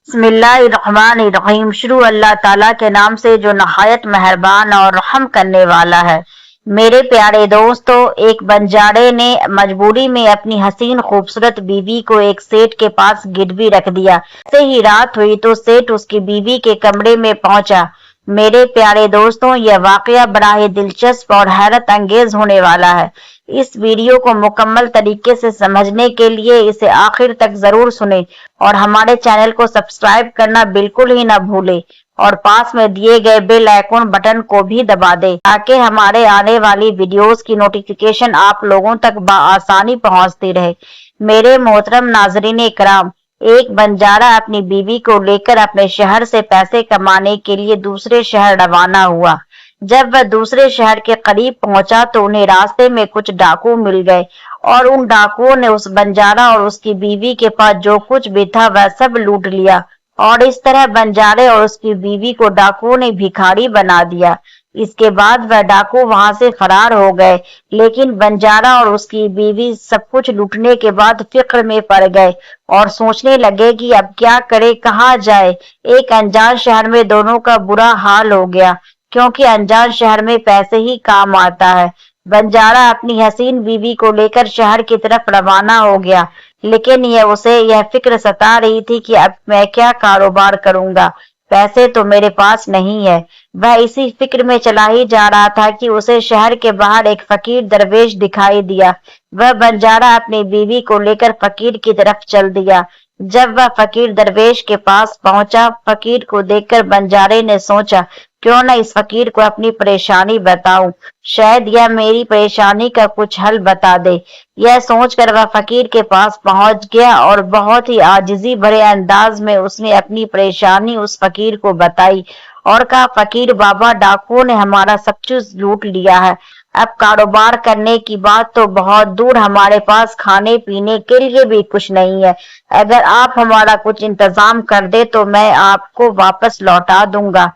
बिस्मिल्लाहिर्रहमानिर्रहीम। शुरू अल्लाह ताला के नाम से जो नहायत मेहरबान और रहम करने वाला है। मेरे प्यारे दोस्तों, एक बंजारे ने मजबूरी में अपनी हसीन खूबसूरत बीवी को एक सेठ के पास गिरवी रख दिया। जैसे ही रात हुई तो सेठ उसकी बीवी के कमरे में पहुंचा। मेरे प्यारे दोस्तों, यह वाकया बड़ा ही दिलचस्प और हैरत अंगेज होने वाला है। इस वीडियो को मुकम्मल तरीके से समझने के लिए इसे आखिर तक जरूर सुने और हमारे चैनल को सब्सक्राइब करना बिल्कुल ही ना भूले और पास में दिए गए बेल आइकॉन बटन को भी दबा दे ताकि हमारे आने वाली वीडियोस की नोटिफिकेशन आप लोगों तक बआसानी पहुंचती रहे। मेरे मोहतरम नाजरीन इकराम, एक बंजारा अपनी बीवी को लेकर अपने शहर से पैसे कमाने के लिए दूसरे शहर रवाना हुआ। जब वह दूसरे शहर के करीब पहुंचा तो उन्हें रास्ते में कुछ डाकू मिल गए और उन डाकुओं ने उस बंजारा और उसकी बीवी के पास जो कुछ भी था वह सब लूट लिया और इस तरह बंजारे और उसकी बीवी को डाकुओं ने भिखारी बना दिया। इसके बाद वह डाकू वहां से फरार हो गए, लेकिन बंजारा और उसकी बीवी सब कुछ लूटने के बाद फिक्र में पड़ गए और सोचने लगे कि अब क्या करे, कहाँ जाए। एक अनजान शहर में दोनों का बुरा हाल हो गया, क्योंकि अनजान शहर में पैसे ही काम आता है। बंजारा अपनी हसीन बीवी को लेकर शहर की तरफ रवाना हो गया, लेकिन उसे यह फिक्र सता रही थी कि अब मैं क्या कारोबार करूंगा, पैसे तो मेरे पास नहीं है। वह इसी फिक्र में चला ही जा रहा था कि उसे शहर के बाहर एक फकीर दरवेश दिखाई दिया। वह बंजारा अपनी बीवी को लेकर फकीर की तरफ चल दिया। जब वह फकीर दरवेश के पास पहुंचा, फकीर को देखकर बंजारे ने सोचा, क्यों न इस फकीर को अपनी परेशानी बताऊं, शायद यह मेरी परेशानी का कुछ हल बता दे। यह सोचकर वह फकीर के पास पहुंच गया और बहुत ही आजिजी भरे अंदाज में उसने अपनी परेशानी उस फकीर को बताई और कहा, फकीर बाबा, डाकुओं ने हमारा सब कुछ लूट लिया है। अब कारोबार करने की बात तो बहुत दूर, हमारे पास खाने पीने के लिए भी कुछ नहीं है। अगर आप हमारा कुछ इंतजाम कर दे तो मैं आपको वापस लौटा दूंगा।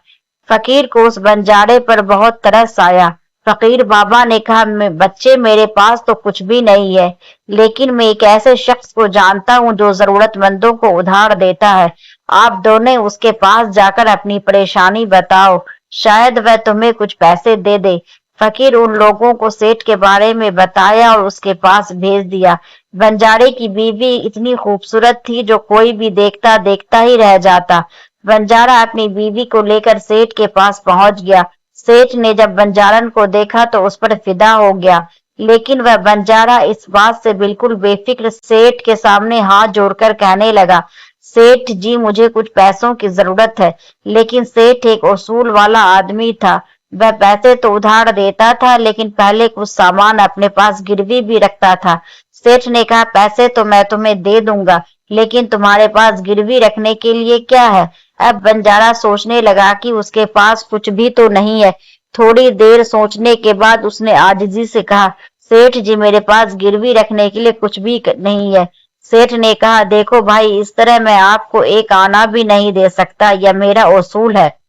फकीर को उस बंजारे पर बहुत तरस आया। फकीर बाबा ने कहा, बच्चे, मेरे पास तो कुछ भी नहीं है, लेकिन मैं एक ऐसे शख्स को जानता हूँ जो जरूरतमंदों को उधार देता है। आप दोनों उसके पास जाकर अपनी परेशानी बताओ, शायद वह तुम्हें कुछ पैसे दे दे। फकीर उन लोगों को सेठ के बारे में बताया और उसके पास भेज दिया। बंजारे की बीवी इतनी खूबसूरत थी जो कोई भी देखता देखता ही रह जाता। बंजारा अपनी बीवी को लेकर सेठ के पास पहुंच गया। सेठ ने जब बंजारन को देखा तो उस पर फिदा हो गया, लेकिन वह बंजारा इस बात से बिल्कुल बेफिक्र सेठ के सामने हाथ जोड़कर कहने लगा, सेठ जी, मुझे कुछ पैसों की जरूरत है। लेकिन सेठ एक उसूल वाला आदमी था। वह पैसे तो उधार देता था, लेकिन पहले कुछ सामान अपने पास गिरवी भी रखता था। सेठ ने कहा, पैसे तो मैं तुम्हें दे दूंगा, लेकिन तुम्हारे पास गिरवी रखने के लिए क्या है? अब बंजारा सोचने लगा कि उसके पास कुछ भी तो नहीं है। थोड़ी देर सोचने के बाद उसने आजिजी से कहा, सेठ जी, मेरे पास गिरवी रखने के लिए कुछ भी नहीं है। सेठ ने कहा, देखो भाई, इस तरह मैं आपको एक आना भी नहीं दे सकता, यह मेरा उसूल है।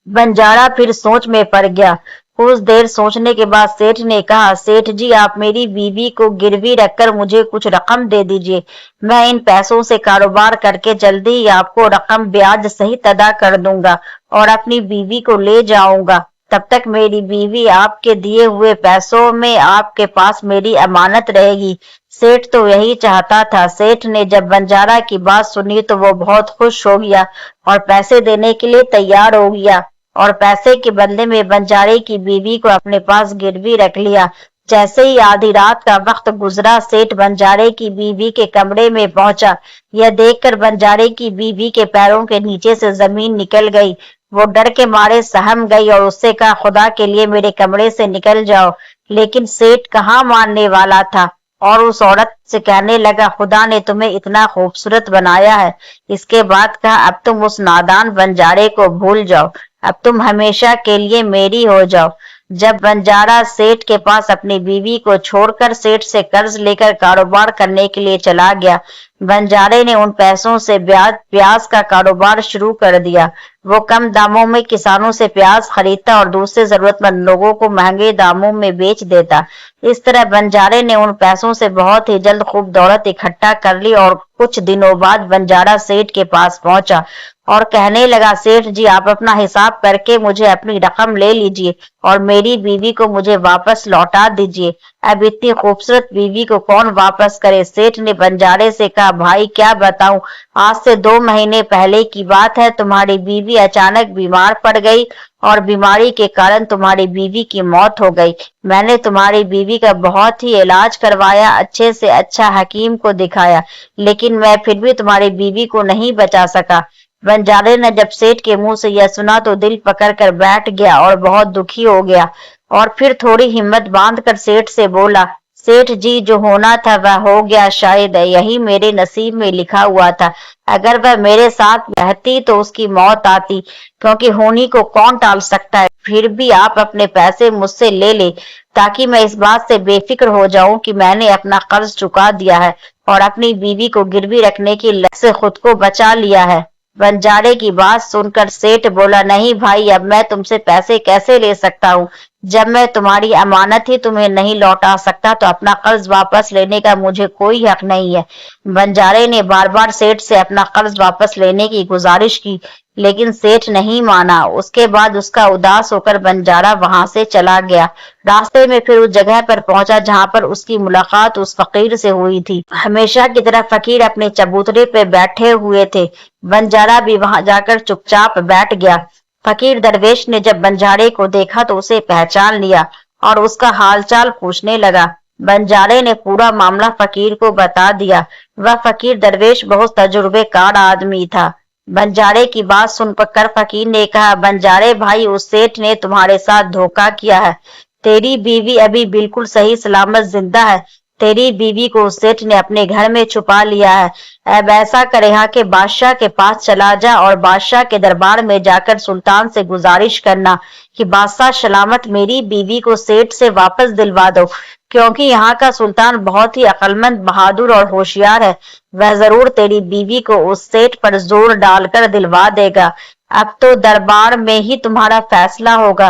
बंजारा फिर सोच में पड़ गया। कुछ देर सोचने के बाद सेठ ने कहा, सेठ जी, आप मेरी बीवी को गिरवी रखकर मुझे कुछ रकम दे दीजिए। मैं इन पैसों से कारोबार करके जल्दी ही आपको रकम ब्याज सहित अदा कर दूंगा और अपनी बीवी को ले जाऊंगा। तब तक मेरी बीवी आपके दिए हुए पैसों में आपके पास मेरी अमानत रहेगी। सेठ तो यही चाहता था। सेठ ने जब बंजारा की बात सुनी तो वो बहुत खुश हो गया और पैसे देने के लिए तैयार हो गया और पैसे के बदले में बंजारे की बीवी को अपने पास गिरवी रख लिया। जैसे ही आधी रात का वक्त गुजरा, सेठ बंजारे की बीवी के कमरे में पहुंचा। यह देखकर बंजारे की बीवी के पैरों के नीचे से जमीन निकल गई। वो डर के मारे सहम गई और उससे कहा, खुदा के लिए मेरे कमरे से निकल जाओ। लेकिन सेठ कहाँ मानने वाला था और उस औरत से कहने लगा, खुदा ने तुम्हें इतना खूबसूरत बनाया है। इसके बाद कहा, अब तुम उस नादान बंजारे को भूल जाओ, अब तुम हमेशा के लिए मेरी हो जाओ। जब बंजारा सेठ के पास अपनी बीवी को छोड़कर सेठ से कर्ज लेकर कारोबार करने के लिए चला गया, बंजारे ने उन पैसों से प्याज का कारोबार शुरू कर दिया। वो कम दामों में किसानों से प्याज खरीदता और दूसरे जरूरतमंद लोगों को महंगे दामों में बेच देता। इस तरह बंजारे ने उन पैसों से बहुत ही जल्द खूब दौलत इकट्ठा कर ली और कुछ दिनों बाद बंजारा सेठ के पास पहुंचा और कहने लगा, सेठ जी, आप अपना हिसाब करके मुझे अपनी रकम ले लीजिए और मेरी बीवी को मुझे वापस लौटा दीजिए। अब इतनी खूबसूरत बीवी को कौन वापस करे? सेठ ने बंजारे से कहा, भाई क्या बताऊं, आज से 2 महीने पहले की बात है। तुम्हारी बीवी अचानक बीमार पड़ गई और बीमारी के कारण तुम्हारी बीवी की मौत हो गई। मैंने तुम्हारी बीवी का बहुत ही इलाज करवाया, अच्छे से अच्छा हकीम को दिखाया, लेकिन मैं फिर भी तुम्हारी बीवी को नहीं बचा सका। बंजारे ने जब सेठ के मुंह से यह सुना तो दिल पकड़ कर बैठ गया और बहुत दुखी हो गया और फिर थोड़ी हिम्मत बांधकर सेठ से बोला, सेठ जी, जो होना था वह हो गया, शायद यही मेरे नसीब में लिखा हुआ था। अगर वह मेरे साथ रहती तो उसकी मौत आती, क्योंकि होनी को कौन टाल सकता है। फिर भी आप अपने पैसे मुझसे ले ले ताकि मैं इस बात से बेफिक्र हो जाऊं कि मैंने अपना कर्ज चुका दिया है और अपनी बीवी को गिरवी रखने की लत से खुद को बचा लिया है। बंजारे की बात सुनकर सेठ बोला, नहीं भाई, अब मैं तुमसे पैसे कैसे ले सकता हूँ? जब मैं तुम्हारी अमानत ही तुम्हें नहीं लौटा सकता तो अपना कर्ज वापस लेने का मुझे कोई हक नहीं है। बंजारे ने बार बार सेठ से अपना कर्ज वापस लेने की गुजारिश की, लेकिन सेठ नहीं माना। उसके बाद उसका उदास होकर बंजारा वहां से चला गया। रास्ते में फिर उस जगह पर पहुंचा जहां पर उसकी मुलाकात उस फकीर से हुई थी। हमेशा की तरह फकीर अपने चबूतरे पे बैठे हुए थे। बंजारा भी वहां जाकर चुपचाप बैठ गया। फकीर दरवेश ने जब बंजारे को देखा तो उसे पहचान लिया और उसका हालचाल पूछने लगा। बंजारे ने पूरा मामला फकीर को बता दिया। वह फकीर दरवेश बहुत तजुर्बेकार आदमी था। बंजारे की बात सुनकर फकीर ने कहा, बंजारे भाई, उस सेठ ने तुम्हारे साथ धोखा किया है। तेरी बीवी अभी बिल्कुल सही सलामत जिंदा है। तेरी बीवी को उस सेठ ने अपने घर में छुपा लिया है। अब ऐसा कर यहाँ के बादशाह के पास चला जा और बादशाह के दरबार में जाकर सुल्तान से गुजारिश करना कि बादशाह सलामत मेरी बीवी को सेठ से वापस दिलवा दो, क्योंकि यहाँ का सुल्तान बहुत ही अक्लमंद, बहादुर और होशियार है। वह जरूर तेरी बीवी को उस सेठ पर जोर डालकर दिलवा देगा। अब तो दरबार में ही तुम्हारा फैसला होगा।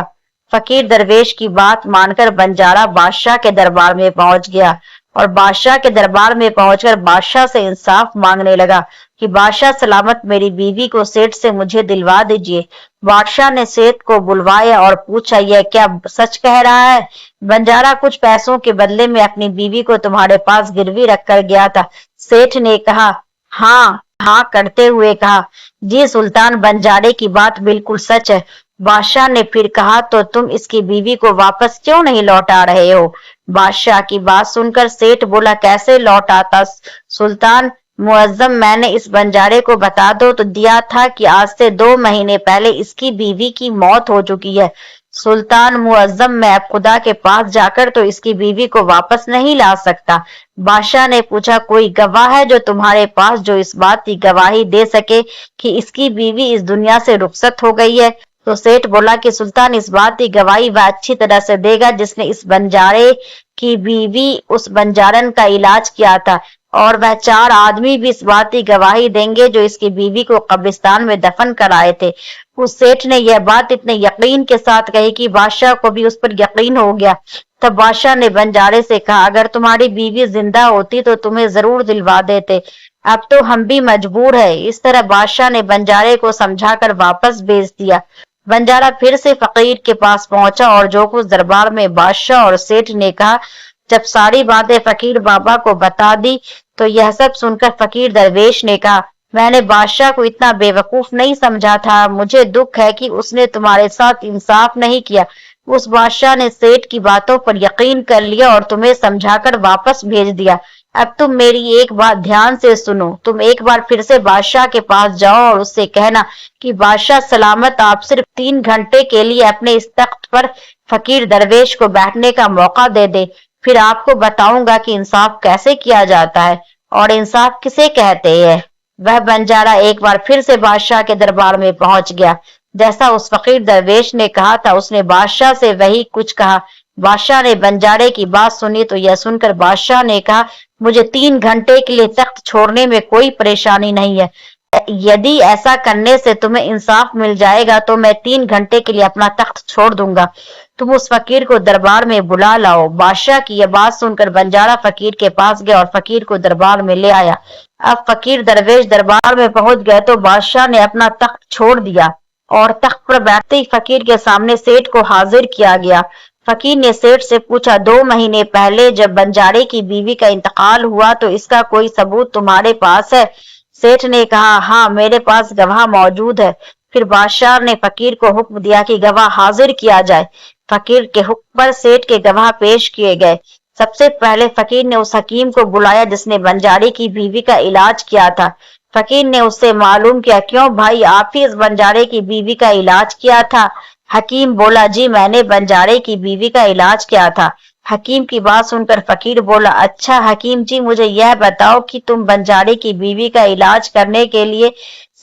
फकीर दरवेश की बात मानकर बंजारा बादशाह के दरबार में पहुंच गया और बादशाह के दरबार में पहुंचकर बादशाह से इंसाफ मांगने लगा कि बादशाह सलामत मेरी बीवी को सेठ से मुझे दिलवा दीजिए। बादशाह ने सेठ को बुलवाया और पूछा, यह क्या सच कह रहा है? बंजारा कुछ पैसों के बदले में अपनी बीवी को तुम्हारे पास गिरवी रख कर गया था। सेठ ने कहा, हाँ हाँ करते हुए कहा, जी सुल्तान, बंजारे की बात बिल्कुल सच है। बादशाह ने फिर कहा, तो तुम इसकी बीवी को वापस क्यों नहीं लौटा रहे हो? बादशाह की बात सुनकर सेठ बोला, कैसे लौटाता सुल्तान मुअज्जम, मैंने इस बंजारे को बता दो तो दिया था कि आज से 2 महीने पहले इसकी बीवी की मौत हो चुकी है। सुल्तान मुअज्जम, मैं अब खुदा के पास जाकर तो इसकी बीवी को वापस नहीं ला सकता। बादशाह ने पूछा, कोई गवाह है जो तुम्हारे पास जो इस बात की गवाही दे सके कि इसकी बीवी इस दुनिया से रुखसत हो गई है? तो सेठ बोला कि सुल्तान, इस बात की गवाही वह अच्छी तरह से देगा जिसने इस बंजारे की बीवी उस बंजारन का इलाज किया था, और वह 4 आदमी भी इस बात की गवाही देंगे जो इसकी बीवी को कब्रिस्तान में दफन कराए थे। उस सेठ ने यह बात इतने यकीन के साथ कही कि बादशाह को भी उस पर यकीन हो गया। तब बादशाह ने बंजारे से कहा, अगर तुम्हारी बीवी जिंदा होती तो तुम्हें जरूर दिलवा देते, अब तो हम भी मजबूर है। इस तरह बादशाह ने बंजारे को समझाकर वापस भेज दिया। बंजारा फिर से फकीर के पास पहुंचा और जो कुछ दरबार में बादशाह और सेठ ने कहा, जब सारी बातें फकीर बाबा को बता दी तो यह सब सुनकर फकीर दरवेश ने कहा, मैंने बादशाह को इतना बेवकूफ नहीं समझा था। मुझे दुख है कि उसने तुम्हारे साथ इंसाफ नहीं किया। उस बादशाह ने सेठ की बातों पर यकीन कर लिया और तुम्हें समझाकर वापस भेज दिया। अब तुम मेरी एक बात ध्यान से सुनो। तुम एक बार फिर से बादशाह के पास जाओ और उससे कहना कि बादशाह सलामत आप सिर्फ 3 घंटे के लिए अपने इस तख्त पर फकीर दरवेश को बैठने का मौका दे दे। फिर आपको बताऊंगा कि इंसाफ कैसे किया जाता है और इंसाफ किसे कहते हैं। वह बंजारा एक बार फिर से बादशाह के दरबार में पहुंच गया। जैसा उस फकीर दरवेश ने कहा था, उसने बादशाह से वही कुछ कहा। बादशाह ने बंजारे की बात सुनी तो यह सुनकर बादशाह ने कहा, मुझे 3 घंटे के लिए तख्त छोड़ने में कोई परेशानी नहीं है। यदि ऐसा करने से तुम्हें इंसाफ मिल जाएगा तो मैं 3 घंटे के लिए अपना तख्त छोड़ दूंगा। तुम उस फकीर को दरबार में बुला लाओ। बादशाह की यह बात सुनकर बंजारा फकीर के पास गया और फकीर को दरबार में ले आया। अब फकीर दरवेश दरबार में पहुंच गए तो बादशाह ने अपना तख्त छोड़ दिया और तख्त पर बैठते ही फकीर के सामने सेठ को हाजिर किया गया। फकीर ने सेठ से पूछा, 2 महीने पहले जब बंजारे की बीवी का इंतकाल हुआ तो इसका कोई सबूत तुम्हारे पास है? सेठ ने कहा, हाँ मेरे पास गवाह मौजूद है। फिर बादशाह ने फकीर को हुक्म दिया कि गवाह हाजिर किया जाए। फकीर के हुक्म पर सेठ के गवाह पेश किए गए। सबसे पहले फकीर ने उस हकीम को बुलाया जिसने बंजारे की बीवी का इलाज किया था। फकीर ने उससे मालूम किया, क्यों भाई, आप ही इस बंजारे की बीवी का इलाज किया था? हकीम बोला, जी मैंने बंजारे की बीवी का इलाज किया था। हकीम की बात सुनकर फकीर बोला, अच्छा हकीम जी, मुझे यह बताओ कि तुम बंजारे की बीवी का इलाज करने के लिए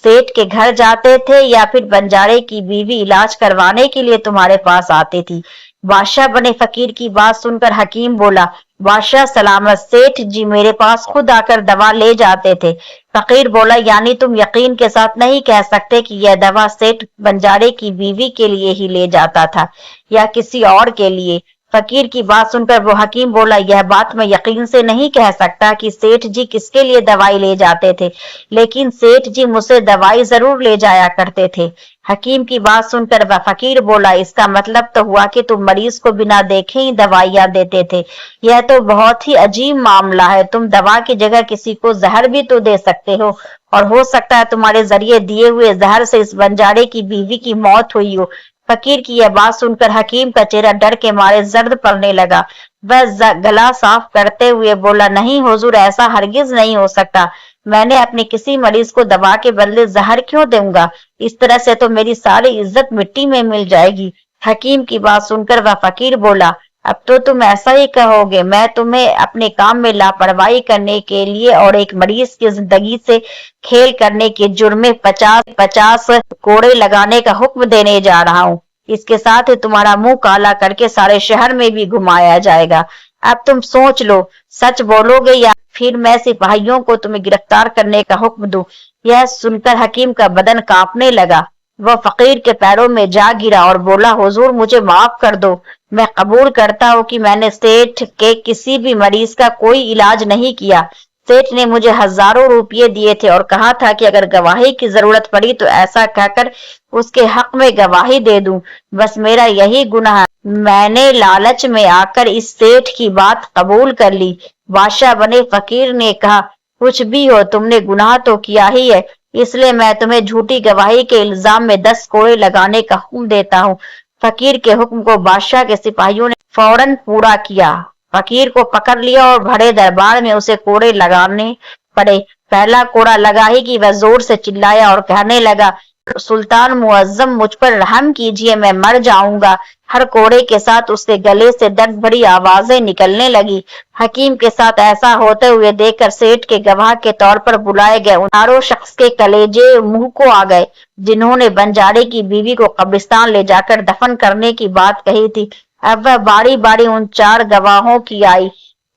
सेठ के घर जाते थे या फिर बंजारे की बीवी इलाज करवाने के लिए तुम्हारे पास आती थी? बादशाह बने फकीर की बात सुनकर हकीम बोला, बादशाह सलामत, सेठ जी मेरे पास खुद आकर दवा ले जाते थे। फकीर बोला, यानी तुम यकीन के साथ नहीं कह सकते कि यह दवा सेठ बंजारे की बीवी के लिए ही ले जाता था या किसी और के लिए? फकीर की बात सुनकर वो हकीम बोला, यह बात मैं यकीन से नहीं कह सकता कि सेठ जी किसके लिए दवाई ले जाते थे, लेकिन सेठ जी मुझसे दवाई जरूर ले जाया करते थे। हकीम की बात सुनकर वह फकीर बोला, इसका मतलब तो हुआ कि तुम मरीज को बिना देखे ही दवाइयां देते थे। यह तो बहुत ही अजीब मामला है। तुम दवा की जगह किसी को जहर भी तो दे सकते हो, और हो सकता है तुम्हारे जरिए दिए हुए जहर से इस बंजारे की बीवी की मौत हुई हो। फकीर की यह बात सुनकर हकीम का चेहरा डर के मारे जर्द पड़ने लगा। वह गला साफ करते हुए बोला, नहीं हुजूर, ऐसा हरगिज नहीं हो सकता। मैंने अपने किसी मरीज को दवा के बदले जहर क्यों दूंगा? इस तरह से तो मेरी सारी इज्जत मिट्टी में मिल जाएगी। हकीम की बात सुनकर वह फकीर बोला, अब तो तुम ऐसा ही कहोगे। मैं तुम्हें अपने काम में लापरवाही करने के लिए और एक मरीज की जिंदगी से खेल करने के जुर्म में 50 कोड़े लगाने का हुक्म देने जा रहा हूँ। इसके साथ ही तुम्हारा मुंह काला करके सारे शहर में भी घुमाया जाएगा। अब तुम सोच लो, सच बोलोगे या फिर मैं सिपाहियों को तुम्हें गिरफ्तार करने का हुक्म दूं? यह सुनकर हकीम का बदन कांपने लगा। वह फकीर के पैरों में जा गिरा और बोला, हुजूर मुझे माफ कर दो। मैं कबूल करता हूँ कि मैंने सेठ के किसी भी मरीज का कोई इलाज नहीं किया। सेठ ने मुझे हजारों रुपये दिए थे और कहा था कि अगर गवाही की जरूरत पड़ी तो ऐसा कहकर उसके हक में गवाही दे दूं। बस मेरा यही गुनाह है, मैंने लालच में आकर इस सेठ की बात कबूल कर ली। बादशाह बने फकीर ने कहा, कुछ भी हो, तुमने गुनाह तो किया ही है, इसलिए मैं तुम्हें झूठी गवाही के इल्जाम में 10 कोड़े लगाने का हुक्म देता हूँ। फकीर के हुक्म को बादशाह के सिपाहियों ने फौरन पूरा किया। फकीर को पकड़ लिया और भरे दरबार में उसे कोड़े लगाने पड़े। पहला कोड़ा लगा ही कि वह जोर से चिल्लाया और कहने लगा, सुल्तान मुअज्जम, मुझ पर रहम कीजिए, मैं मर जाऊंगा। हर कोड़े के साथ उसके गले से दर्द भरी आवाजें निकलने लगी। हकीम के साथ ऐसा होते हुए देखकर सेठ के गवाह के तौर पर बुलाए गए उन चारों शख्स के कलेजे मुंह को आ गए जिन्होंने बंजारे की बीवी को कब्रिस्तान ले जाकर दफन करने की बात कही थी। अब वह बारी बारी उन 4 गवाहों की आई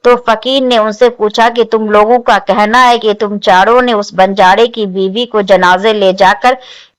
तो फकीर ने उनसे पूछा कि तुम लोगों का कहना है कि तुम चारों ने उस बंजारे की बीवी को जनाजे ले जाकर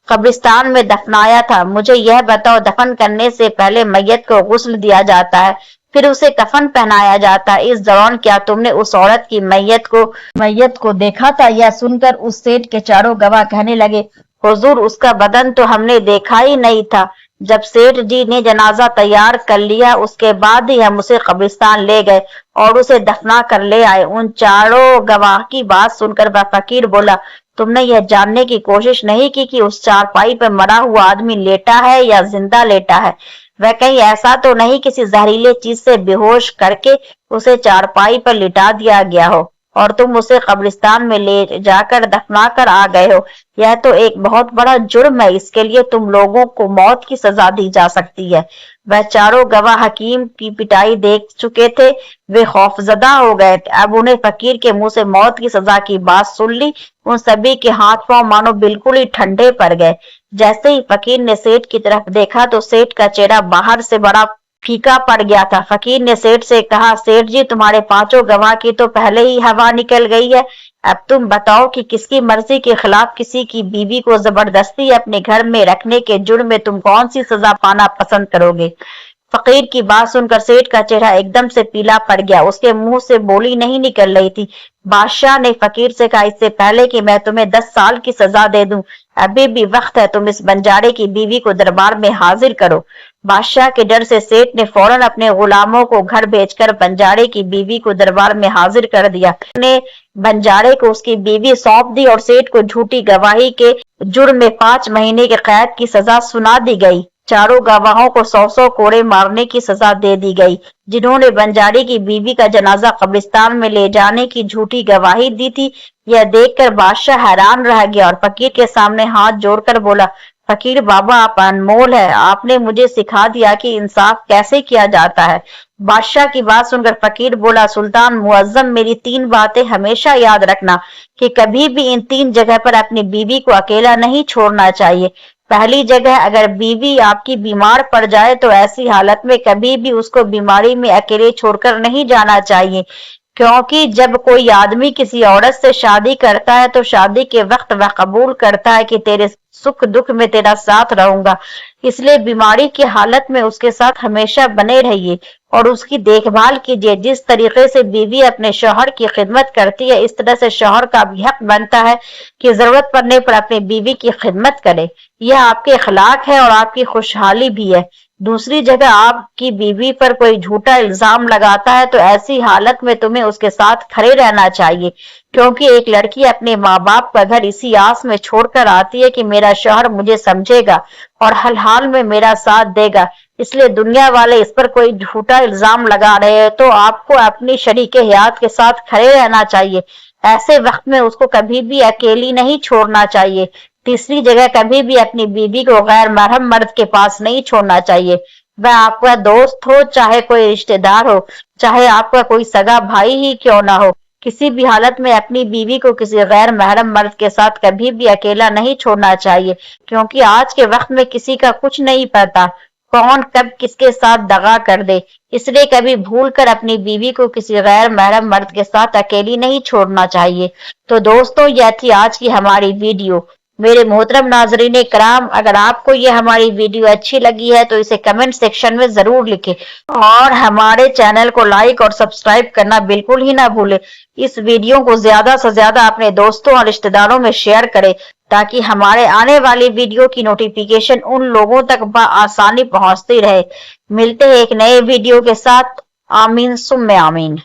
कब्रिस्तान में दफनाया था। मुझे यह बताओ, दफन करने से पहले मैयत को गुस्ल दिया जाता है, फिर उसे कफन पहनाया जाता है। इस दौरान क्या तुमने उस औरत की मैयत को देखा था? यह सुनकर उस सेठ के चारों गवाह कहने लगे, हुजूर उसका बदन तो हमने देखा ही नहीं था। जब सेठ जी ने जनाजा तैयार कर लिया उसके बाद ही हम उसे कब्रिस्तान ले गए और उसे दफना कर ले आए। उन चारों गवाह की बात सुनकर वह फकीर बोला, तुमने यह जानने की कोशिश नहीं की कि उस चारपाई पर मरा हुआ आदमी लेटा है या जिंदा लेटा है? वह कहीं ऐसा तो नहीं किसी जहरीले चीज से बेहोश करके उसे चारपाई पर लिटा दिया गया हो और तुम उसे कब्रिस्तान में ले जाकर दफना कर आ गए हो? यह तो एक बहुत बड़ा जुर्म है, इसके लिए तुम लोगों को मौत की सजा दी जा सकती है। वह चारों गवाह हकीम की पिटाई देख चुके थे, वे खौफजदा हो गए। अब उन्हें फकीर के मुंह से मौत की सजा की बात सुन ली, उन सभी के हाथ पांव मानो बिल्कुल ही ठंडे पड़ गए। जैसे ही फकीर ने सेठ की तरफ देखा तो सेठ का चेहरा बाहर से बड़ा फीका पड़ गया था। फकीर ने सेठ से कहा, सेठ जी तुम्हारे पांचों गवाह की तो पहले ही हवा निकल गई है, अब तुम बताओ कि किसकी मर्जी के खिलाफ किसी की बीवी को जबरदस्ती अपने घर में रखने के जुर्म में तुम कौन सी सजा पाना पसंद करोगे। फकीर की बात सुनकर सेठ का चेहरा एकदम से पीला पड़ गया, उसके मुंह से बोली नहीं निकल रही थी। बादशाह ने फकीर से कहा, इससे पहले कि मैं तुम्हें 10 साल की सजा दे दूं, अभी भी वक्त है, तुम इस बंजारे की बीवी को दरबार में हाजिर करो। बादशाह के डर से सेठ ने फौरन अपने गुलामों को घर भेजकर बंजारे की बीवी को दरबार में हाजिर कर दिया। ने बंजारे को उसकी बीवी सौंप दी और सेठ को झूठी गवाही के जुर्म में 5 महीने के कैद की सजा सुना दी गई। चारों गवाहों को 100 कोड़े मारने की सजा दे दी गई, जिन्होंने बंजारी की बीवी का जनाजा कब्रिस्तान में ले जाने की झूठी गवाही दी थी। यह देखकर बादशाह हैरान रह गया और फकीर के सामने हाथ जोड़कर बोला, फकीर बाबा आप अनमोल है, आपने मुझे सिखा दिया कि इंसाफ कैसे किया जाता है। बादशाह की बात सुनकर फकीर बोला, सुल्तान मुअज्जम मेरी 3 बातें हमेशा याद रखना कि कभी भी इन 3 जगह पर अपनी बीवी को अकेला नहीं छोड़ना चाहिए। पहली जगह, अगर बीवी आपकी बीमार पड़ जाए तो ऐसी हालत में कभी भी उसको बीमारी में अकेले छोड़कर नहीं जाना चाहिए, क्योंकि जब कोई आदमी किसी औरत से शादी करता है तो शादी के वक्त वह कबूल करता है कि तेरे सुख दुख में तेरा साथ रहूंगा, इसलिए बीमारी की हालत में उसके साथ हमेशा बने रहिए और उसकी देखभाल कीजिए। जिस तरीके से बीवी अपने शौहर की खिदमत करती है, इस तरह से शौहर का भी हक बनता है कि जरूरत पड़ने पर अपनी बीवी की खिदमत करे। यह आपके अखलाक है और आपकी खुशहाली भी है। दूसरी जगह, आपकी बीवी पर कोई झूठा इल्जाम लगाता है तो ऐसी हालत में तुम्हें उसके साथ खड़े रहना चाहिए, क्योंकि एक लड़की अपने माँ बाप का घर इसी आस में छोड़कर आती है कि मेरा शौहर मुझे समझेगा और हर हाल में मेरा साथ देगा। इसलिए दुनिया वाले इस पर कोई झूठा इल्जाम लगा रहे हैं तो आपको अपनी शरीके हयात के साथ खड़े रहना चाहिए। ऐसे वक्त में उसको कभी भी अकेली नहीं छोड़ना चाहिए। तीसरी जगह, कभी भी अपनी बीवी को गैर महरम मर्द के पास नहीं छोड़ना चाहिए। वह आपका दोस्त हो, चाहे कोई रिश्तेदार हो, चाहे आपका कोई सगा भाई ही क्यों ना हो, किसी भी हालत में अपनी बीवी को किसी गैर महरम मर्द के साथ कभी भी अकेला नहीं छोड़ना चाहिए, क्योंकि आज के वक्त में किसी का कुछ नहीं पता कौन कब किसके साथ दगा कर दे। इसलिए कभी भूल कर अपनी बीवी को किसी गैर महरम मर्द के साथ अकेली नहीं छोड़ना चाहिए। तो दोस्तों, यह थी आज की हमारी वीडियो। मेरे मोहतरम नाजरीन कराम, अगर आपको ये हमारी वीडियो अच्छी लगी है तो इसे कमेंट सेक्शन में जरूर लिखें और हमारे चैनल को लाइक और सब्सक्राइब करना बिल्कुल ही ना भूलें। इस वीडियो को ज्यादा से ज्यादा अपने दोस्तों और रिश्तेदारों में शेयर करें ताकि हमारे आने वाली वीडियो की नोटिफिकेशन उन लोगों तक आसानी पहुंचती रहे। मिलते हैं एक नए वीडियो के साथ। आमीन सुम्मे आमीन।